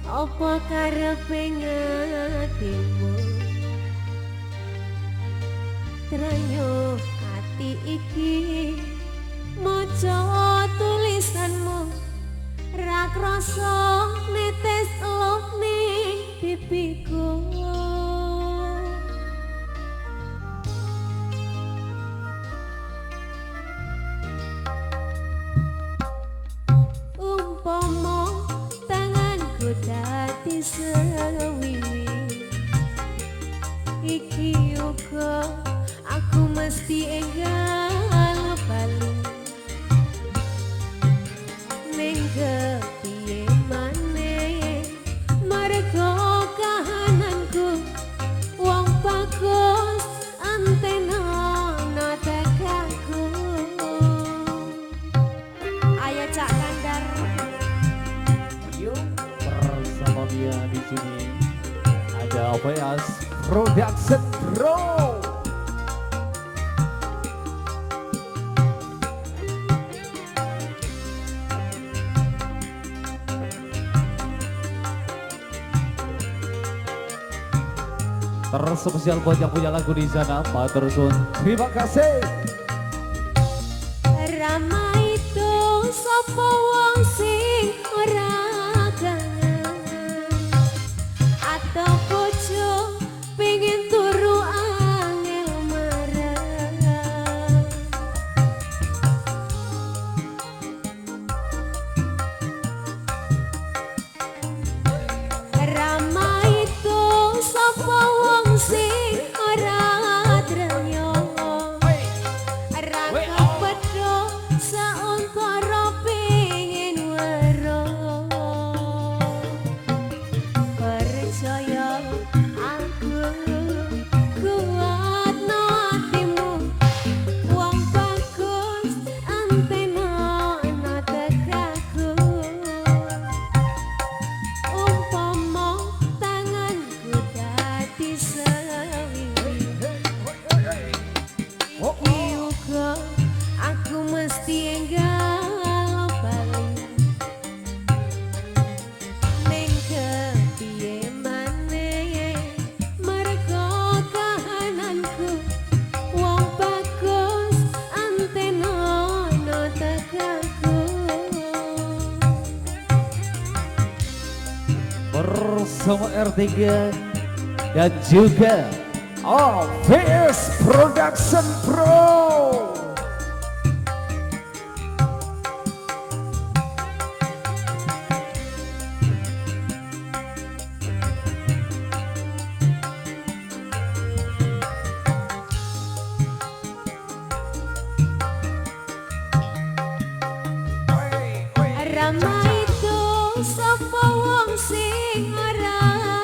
Apa karepe ngatimu Trenyo ati iki maca tulisanmu ra krasa netes eluh ning pipiku umpama tanganku dadi sewiwi iki uga aku mesti enggal bali ning kepiye maneh mergo kahananku wong bagus antena natakaku ayo cak kandar yuk bersama dia di sini ada OPS Production Pro. Terspesial buat yang punya lagu di sana, Matur Suwun. Terima kasih. Rama itu sapa wong sing ora kangen atau bojo pengen turu angel marang Rama itu sapa wong sing ora drenyo aku mesti enggal bali ning kepiye maneh mergo kahananku wong bagus antena natakaku Bersama R3 dan juga OPS Production Pro. Rama itu sapa wong sing ora